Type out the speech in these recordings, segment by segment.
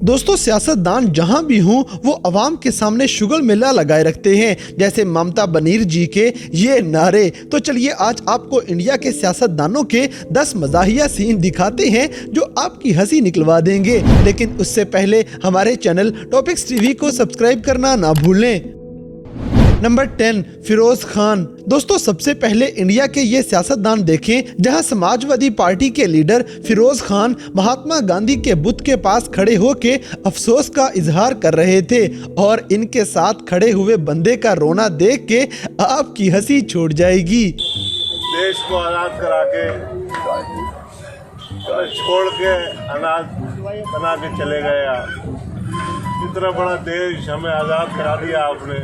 दोस्तों सियासतदान जहां भी हों वो अवाम के सामने शुगल मेला लगाए रखते हैं, जैसे ममता बनर्जी जी के ये नारे। तो चलिए आज आपको इंडिया के सियासतदानों के 10 मज़ाहिया सीन दिखाते हैं जो आपकी हंसी निकलवा देंगे। लेकिन उससे पहले हमारे चैनल टॉपिक्स टीवी को सब्सक्राइब करना ना भूलें। नंबर 10 फिरोज खान। दोस्तों सबसे पहले इंडिया के ये सियासतदान देखें जहां समाजवादी पार्टी के लीडर फिरोज खान महात्मा गांधी के बुत के पास खड़े होकर अफसोस का इजहार कर रहे थे और इनके साथ खड़े हुए बंदे का रोना देख के आपकी हंसी छूट जाएगी। देश को आज़ाद करा के छोड़ के अनाज बना के चले गए आप। इतना बड़ा देश हमें आज़ाद करा दिया आपने,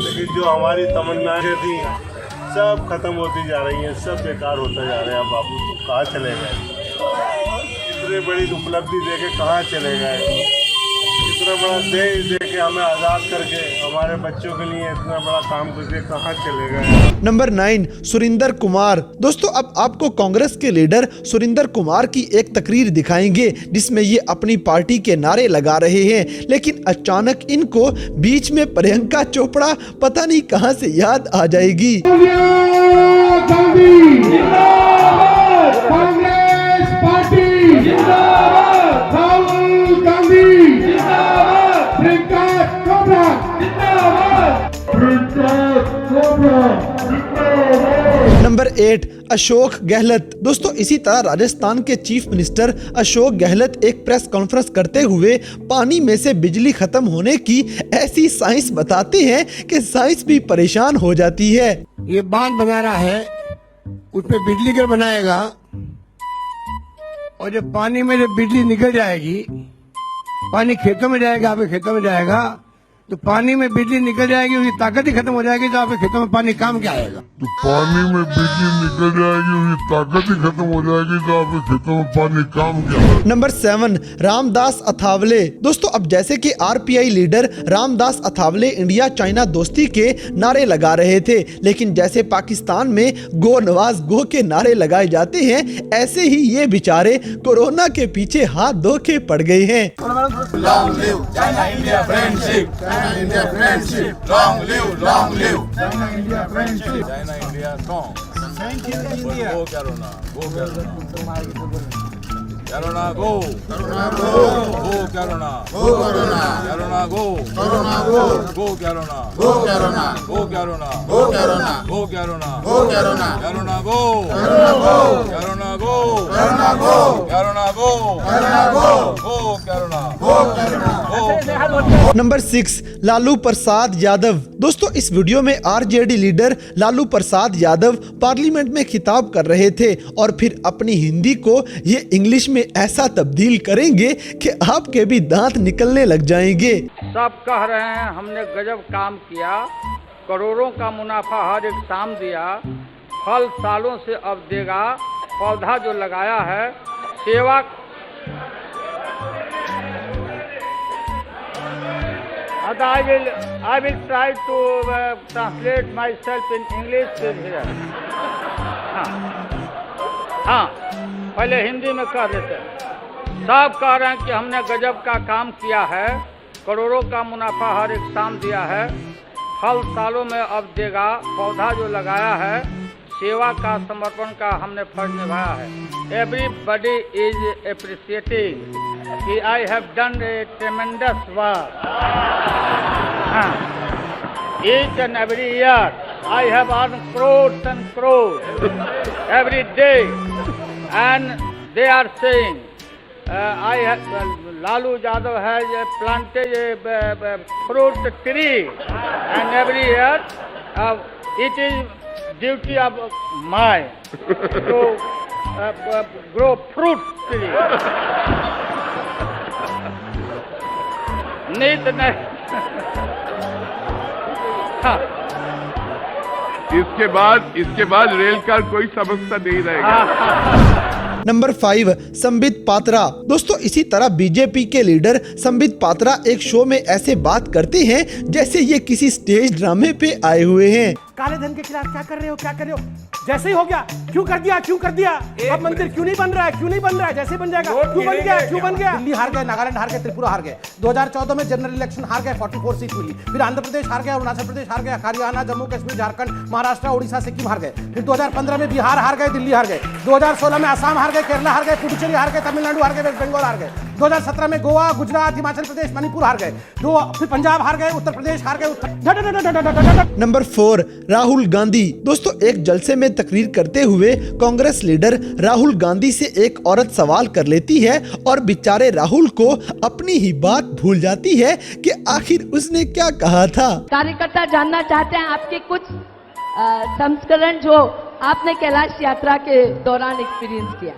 लेकिन जो हमारी तमन्नाएं थी सब खत्म होती जा रही हैं, सब बेकार होता जा रहे हैं। बाबू तो कहाँ चले गए? इतनी बड़ी उपलब्धि देके कहाँ चले गए? इतना बड़ा देश देके हमें आज़ाद करके हमारे बच्चों के लिए इतना बड़ा काम करके कहाँ चले गए? नंबर 9 सुरिंदर कुमार। दोस्तों अब आपको कांग्रेस के लीडर सुरिंदर कुमार की एक तकरीर दिखाएंगे जिसमें ये अपनी पार्टी के नारे लगा रहे हैं, लेकिन अचानक इनको बीच में प्रियंका चोपड़ा पता नहीं कहां से याद आ जाएगी। कांग्रेस पार्टी जिंदाबाद, राहुल गांधी जिंदाबाद, प्रियंका चोपड़ा जिंदाबाद, प्रियंका चोपड़ा जिंदाबाद। नंबर 8 अशोक गहलोत। दोस्तों इसी तरह राजस्थान के चीफ मिनिस्टर अशोक गहलोत एक प्रेस कॉन्फ्रेंस करते हुए पानी में से बिजली खत्म होने की ऐसी साइंस बताते हैं कि साइंस भी परेशान हो जाती है। ये बांध बना रहा है, उसमें बिजली घर बनाएगा और जब पानी में जब बिजली निकल जाएगी, पानी खेतों में जाएगा, आपके खेतों में जाएगा, तो पानी में बिजली निकल जाएगी, उसकी ताकत ही खत्म हो जाएगी, तो आपके खेतों में पानी काम क्या आएगा? तो पानी में बिजली निकल जाएगी, उसकी ताकत ही खत्म हो जाएगी, तो आपके खेतों में पानी काम क्या आएगा? नंबर 7 रामदास अथावले। दोस्तों अब जैसे कि RPI leader Ramdas Athawale India China दोस्ती के नारे लगा रहे थे, लेकिन जैसे पाकिस्तान में गो नवाज गो के नारे लगाए जाते हैं, ऐसे ही ये बेचारे कोरोना के पीछे हाथ धो के पड़ गए हैं। Long live China India friendship. China India friendship. Long live China India friendship. China India strong. Thank you India. Go Corona. Go Corona. Corona go. Corona go. Go Corona. Go Corona. Corona go. Corona go. Go Corona. Go Corona. Go Corona. Go Corona. Go Corona. Go Corona. Corona go. Corona go. Corona go. Corona go. Corona go. Corona go. Go Corona. Go Corona. Number 6 Lalu Prasad Yadav. दोस्तों इस video में RJD leader Lalu Prasad Yadav parliament में खिताब कर रहे थे और फिर अपनी हिंदी को ये इंग्लिश में ऐसा तब्दील करेंगे कि आपके भी दांत निकलने लग जाएंगे। सब कह रहे हैं हमने गजब काम किया, करोड़ों का मुनाफा हर एक शाम दिया, फल सालों से अब देगा, पौधा जो लगाया है सेवा। I will try to translate myself in English here. हाँ, पहले हिंदी में कह देते हैं। सब कह रहे हैं कि हमने गजब का काम किया है, करोड़ों का मुनाफा हर एक शाम दिया है, फल सालों में अब देगा, पौधा जो लगाया है सेवा का समर्पण का हमने फर्ज निभाया है। Everybody is appreciating कि I have done a tremendous work. Each and every year I have earned crores and crores every day, and they are saying Lalu Yadav has planted a fruit tree, and every year it is duty of mine to grow fruit tree. नीत नहीं। हाँ। इसके बाद rail का कोई समस्या नहीं रहेगा। नंबर 5 संबित पात्रा। दोस्तों इसी तरह बीजेपी के लीडर संबित पात्रा एक शो में ऐसे बात करते हैं जैसे ये किसी स्टेज ड्रामे पे आए हुए हैं। काले धन के खिलाफ क्या कर रहे हो, क्या कर रहे हो? जैसे ही हो गया, क्यों कर दिया? अब मंदिर क्यों नहीं बन रहा है? जैसे बन जाएगा, क्यों बन गया? दिल्ली हार गए, नागालैंड हार गए, त्रिपुरा हार गए, 2014 में जनरल इलेक्शन हार गए, 44 सीट मिली, फिर आंध्र प्रदेश हार गया, अरुणाचल प्रदेश हार गया, हरियाणा, जम्मू कश्मीर, झारखंड, महाराष्ट्र, उड़ीसा, सिक्किम हार गए, फिर 2015 में बिहार हार गए, दिल्ली हार गए, 2016 में असम हार गए, केरला हार गए, पुडुचेरी हार गए, तमिलनाडु हार गए, वेस्ट बंगाल हार गए, 2017 में गोवा, गुजरात, हिमाचल प्रदेश, मणिपुर हार गए, फिर पंजाब हार गए, उत्तर प्रदेश हार गए। नंबर 4, राहुल गांधी। दोस्तों, एक जलसे में तकरीर करते हुए कांग्रेस लीडर राहुल गांधी से एक औरत सवाल कर लेती है और बेचारे राहुल को अपनी ही बात भूल जाती है कि आखिर उसने क्या कहा था। कार्यकर्ता जानना चाहते हैं आपके कुछ संस्करण जो आपने कैलाश यात्रा के दौरान एक्सपीरियंस किया।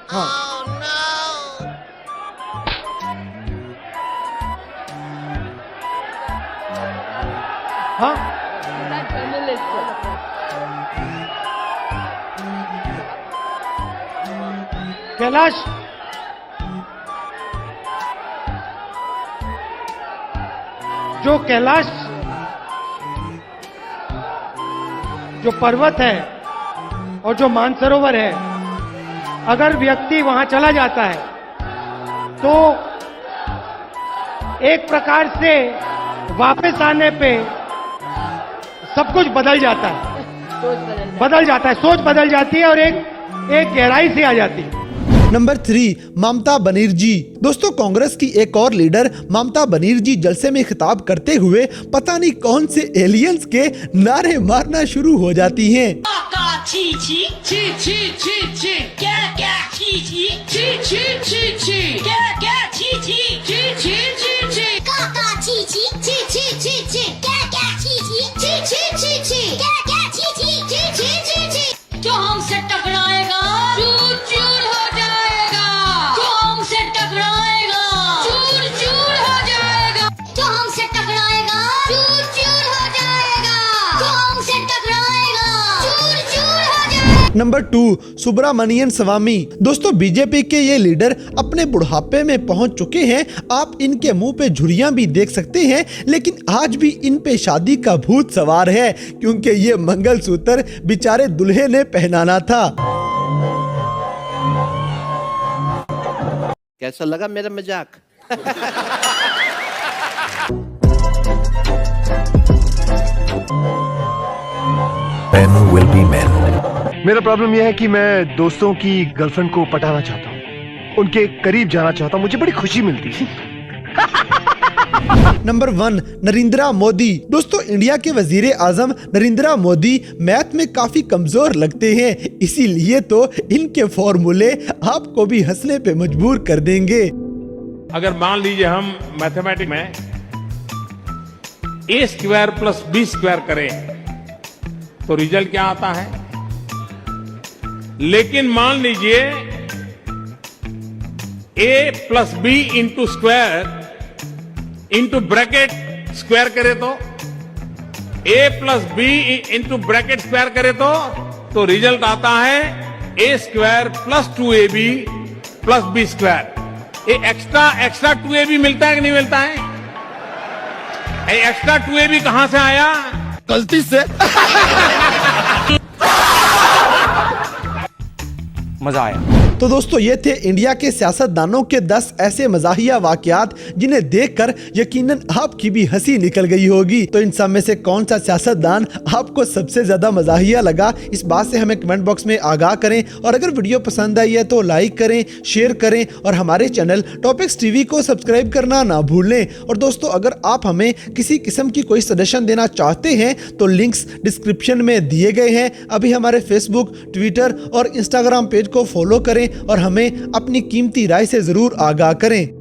हाँ, कैलाश जो पर्वत है और जो मानसरोवर है, अगर व्यक्ति वहां चला जाता है तो एक प्रकार से वापस आने पे सब कुछ बदल जाता है, सोच बदल जाती है और एक गहराई से आ जाती है। नंबर 3, ममता बनर्जी। दोस्तों, कांग्रेस की एक और लीडर ममता बनर्जी जलसे में खिताब करते हुए पता नहीं कौन से एलियंस के नारे मारना शुरू हो जाती हैं। जो हमसे टकराएगा चूर चूर हो जाएगा, जो हमसे टकराएगा चूर चूर हो जाएगा, जो हमसे टकराएगा चूर चूर हो जाएगा, जो हमसे टकराएगा चूर चूर हो जाएगा। नंबर 2, सुब्रमण्यन स्वामी। दोस्तों, बीजेपी के ये लीडर अपने बुढ़ापे में पहुंच चुके हैं। आप इनके मुंह पे झुर्रियां भी देख सकते हैं, लेकिन आज भी इन पे शादी का भूत सवार है, क्योंकि ये मंगलसूत्र बेचारे दूल्हे ने पहनाना था। कैसा लगा मेरा मजाक? Men will be men. मेरा प्रॉब्लम यह है कि मैं दोस्तों की गर्लफ्रेंड को पटाना चाहता हूँ, उनके करीब जाना चाहता हूँ, मुझे बड़ी खुशी मिलती है। नंबर 1, नरेंद्र मोदी। दोस्तों, इंडिया के वजीर आजम नरेंद्र मोदी मैथ में काफी कमजोर लगते हैं, इसीलिए तो इनके फॉर्मूले आपको भी हंसने पे मजबूर कर देंगे। अगर मान लीजिए हम मैथमेटिक्स में a² + b² करें तो रिजल्ट क्या आता है, लेकिन मान लीजिए a + b × square into bracket square करे तो a + b × ब्रैकेट स्क्वायर करे तो रिजल्ट आता है a² + 2ab + b²। ये एक्स्ट्रा 2ab मिलता है कि नहीं मिलता है? ये एक्स्ट्रा 2ab कहां से आया? गलती से। मजा आया। तो दोस्तों, ये थे इंडिया के सियासतदानों के 10 ऐसे मजाहिया वाकयात जिन्हें देखकर यकीनन आपकी भी हंसी निकल गई होगी। तो इन सब में से कौन सा सियासतदान आपको सबसे ज्यादा मजाहिया लगा, इस बात से हमें कमेंट बॉक्स में आगाह करें। और अगर वीडियो पसंद आई है तो लाइक करें, शेयर करें और हमारे चैनल टॉपिक्स टीवी को सब्सक्राइब करना ना भूलें। और दोस्तों, अगर आप हमें किसी किस्म की कोई सजेशन देना चाहते हैं तो लिंक्स डिस्क्रिप्शन में दिए गए हैं। अभी हमारे फेसबुक, ट्विटर और इंस्टाग्राम पेज को फॉलो करें और हमें अपनी कीमती राय से जरूर आगाह करें।